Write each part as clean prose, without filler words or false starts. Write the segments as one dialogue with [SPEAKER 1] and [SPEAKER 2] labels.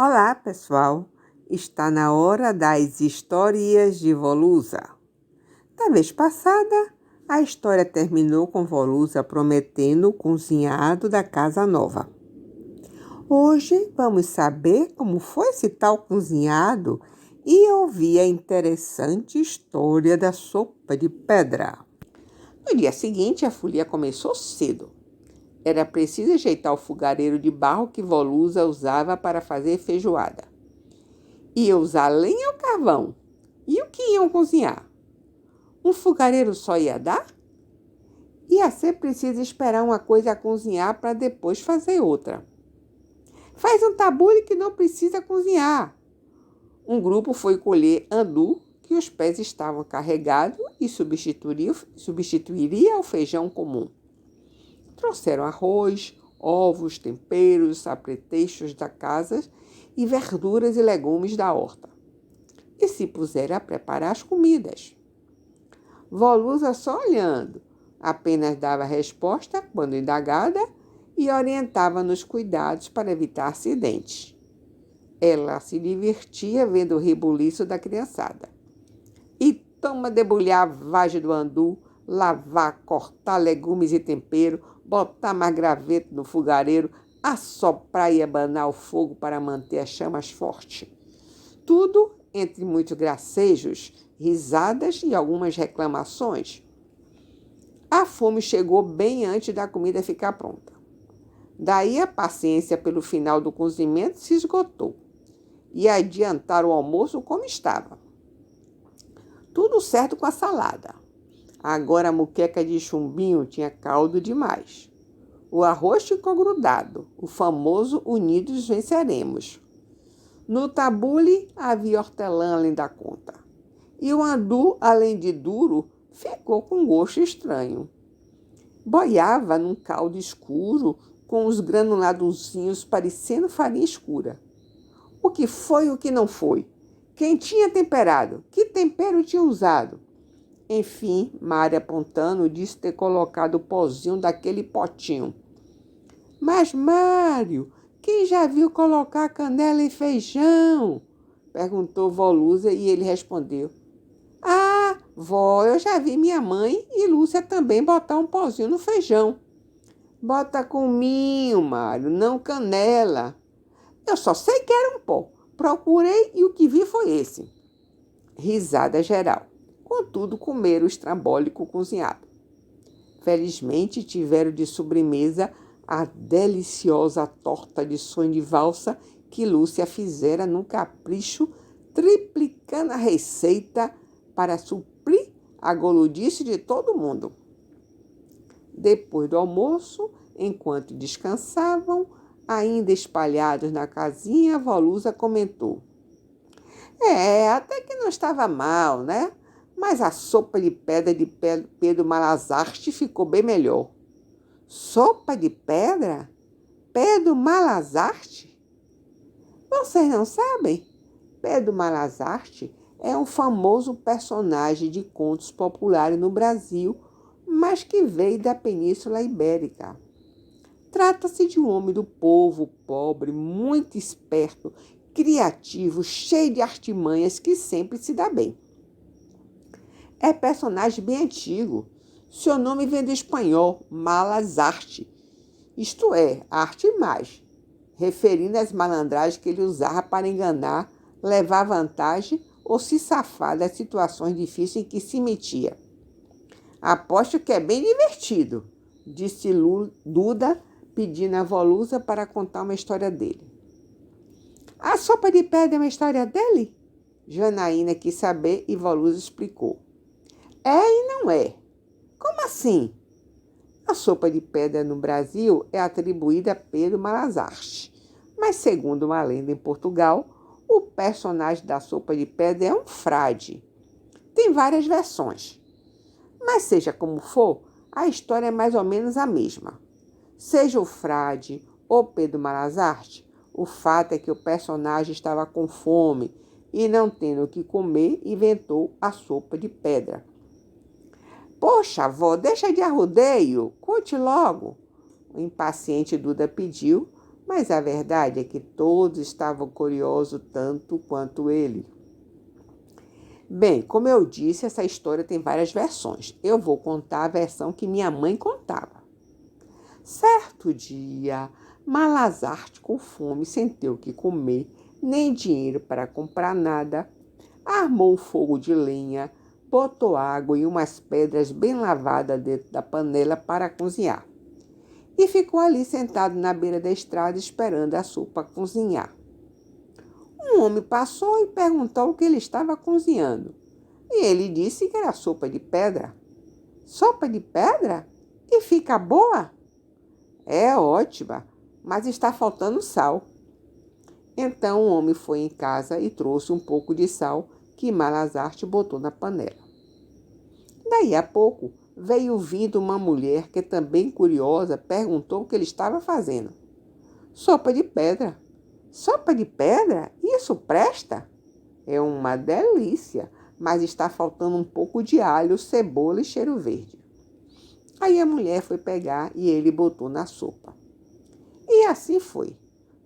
[SPEAKER 1] Olá, pessoal! Está na hora das histórias de Volusa. Da vez passada, a história terminou com Volusa prometendo o cozinhado da casa nova. Hoje vamos saber como foi esse tal cozinhado e ouvir a interessante história da sopa de pedra. No dia seguinte, a folia começou cedo. Era preciso ajeitar o fogareiro de barro que Volusa usava para fazer feijoada. Ia usar lenha ou carvão? E o que iam cozinhar? Um fogareiro só ia dar? Ia ser preciso esperar uma coisa a cozinhar para depois fazer outra. Faz um tabule que não precisa cozinhar. Um grupo foi colher andu, que os pés estavam carregados e substituiria o feijão comum. Trouxeram arroz, ovos, temperos, apetrechos da casa e verduras e legumes da horta. E se puseram a preparar as comidas. Volusa só olhando, apenas dava resposta quando indagada e orientava nos cuidados para evitar acidentes. Ela se divertia vendo o rebuliço da criançada. E toma debulhar a vagem do andu, lavar, cortar legumes e tempero, botar mais graveto no fogareiro, assoprar e abanar o fogo para manter as chamas fortes. Tudo entre muitos gracejos, risadas e algumas reclamações. A fome chegou bem antes da comida ficar pronta. Daí a paciência pelo final do cozimento se esgotou e adiantaram o almoço como estava. Tudo certo com a salada. Agora a muqueca de chumbinho tinha caldo demais. O arroz ficou grudado, o famoso unidos venceremos. No tabule havia hortelã além da conta. E o andu, além de duro, ficou com gosto estranho. Boiava num caldo escuro, com os granuladozinhos parecendo farinha escura. O que foi e o que não foi? Quem tinha temperado? Que tempero tinha usado? Enfim, Mária apontando disse ter colocado o pozinho daquele potinho. Mas, Mário, quem já viu colocar canela em feijão? Perguntou Volusa e ele respondeu. Ah, vó, eu já vi minha mãe e Lúcia também botar um pozinho no feijão. Bota cominho, Mário, não canela. Eu só sei que era um pó. Procurei e o que vi foi esse. Risada geral. Contudo, comeram o estrambólico cozinhado. Felizmente, tiveram de sobremesa a deliciosa torta de sonho de valsa que Lúcia fizera num capricho, triplicando a receita para suprir a goludice de todo mundo. Depois do almoço, enquanto descansavam, ainda espalhados na casinha, a Volusa comentou. Até que não estava mal, né? Mas a sopa de pedra de Pedro Malazarte ficou bem melhor. Sopa de pedra? Pedro Malazarte? Vocês não sabem? Pedro Malazarte é um famoso personagem de contos populares no Brasil, mas que veio da Península Ibérica. Trata-se de um homem do povo, pobre, muito esperto, criativo, cheio de artimanhas, que sempre se dá bem. É personagem bem antigo. Seu nome vem do espanhol, malazarte, isto é, arte mais, referindo às malandragens que ele usava para enganar, levar vantagem ou se safar das situações difíceis em que se metia. Aposto que é bem divertido, disse Duda, pedindo a Volusa para contar uma história dele. A sopa de pedra é uma história dele? Janaína quis saber e Volusa explicou. É e não é. Como assim? A sopa de pedra no Brasil é atribuída a Pedro Malazarte, mas segundo uma lenda em Portugal, o personagem da sopa de pedra é um frade. Tem várias versões. Mas seja como for, a história é mais ou menos a mesma. Seja o frade ou Pedro Malazarte, o fato é que o personagem estava com fome e, não tendo o que comer, inventou a sopa de pedra. Poxa, avó, deixa de arrodeio, conte logo. O impaciente Duda pediu, Mas a verdade é que todos estavam curiosos tanto quanto ele. Bem, como eu disse, essa história tem várias versões. Eu vou contar a versão que minha mãe contava. Certo dia, Malazarte, com fome, sem ter o que comer, nem dinheiro para comprar nada, armou o fogo de lenha, botou água e umas pedras bem lavadas dentro da panela para cozinhar. E ficou ali sentado na beira da estrada esperando a sopa cozinhar. Um homem passou e perguntou o que ele estava cozinhando. E ele disse que era sopa de pedra. Sopa de pedra? E fica boa? É ótima, mas está faltando sal. Então o homem foi em casa e trouxe um pouco de sal que Malazarte botou na panela. Daí a pouco veio vindo uma mulher que, também curiosa, perguntou o que ele estava fazendo. Sopa de pedra. Sopa de pedra? Isso presta? É uma delícia, mas está faltando um pouco de alho, cebola e cheiro verde. Aí a mulher foi pegar e ele botou na sopa. E assim foi.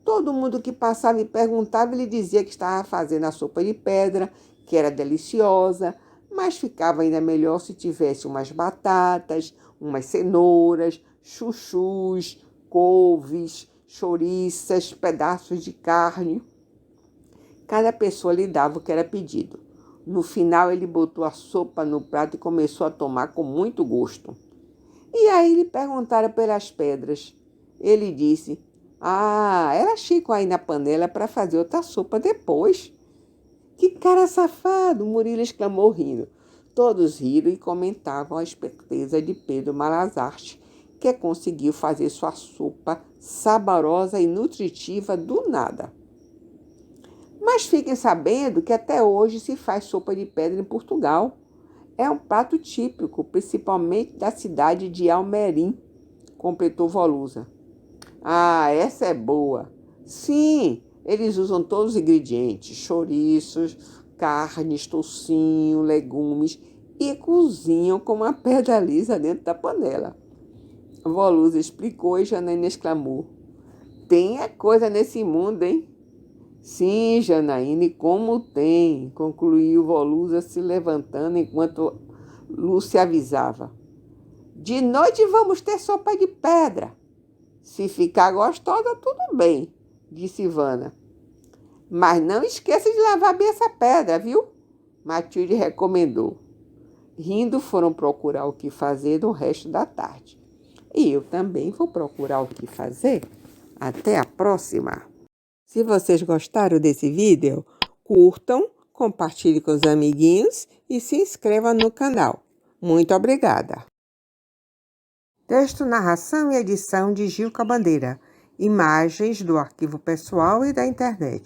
[SPEAKER 1] Todo mundo que passava e perguntava, ele dizia que estava fazendo a sopa de pedra, que era deliciosa, mas ficava ainda melhor se tivesse umas batatas, umas cenouras, chuchus, couves, chouriças, pedaços de carne. Cada pessoa lhe dava o que era pedido. No final, ele botou a sopa no prato e começou a tomar com muito gosto. E aí lhe perguntaram pelas pedras. Ele disse: elas ficam aí na panela para fazer outra sopa depois. Que cara safado! Murilo exclamou rindo. Todos riram e comentavam a esperteza de Pedro Malazarte, que conseguiu fazer sua sopa saborosa e nutritiva do nada. Mas fiquem sabendo que até hoje se faz sopa de pedra em Portugal. É um prato típico, principalmente da cidade de Almerim, completou Volusa. Essa é boa. Sim, eles usam todos os ingredientes, chouriços, carnes, toucinho, legumes e cozinham com uma pedra lisa dentro da panela. Volusa explicou e Janaína exclamou: tem coisa nesse mundo, hein? Sim, Janaína, e como tem, concluiu Volusa se levantando enquanto Lúcia avisava. De noite vamos ter sopa de pedra. Se ficar gostosa, tudo bem, disse Ivana. Mas não esqueça de lavar bem essa pedra, viu? Matilde recomendou. Rindo, foram procurar o que fazer no resto da tarde. E eu também vou procurar o que fazer. Até a próxima! Se vocês gostaram desse vídeo, curtam, compartilhem com os amiguinhos e se inscrevam no canal. Muito obrigada! Texto, narração e edição de Gilca Bandeira. Imagens do arquivo pessoal e da internet.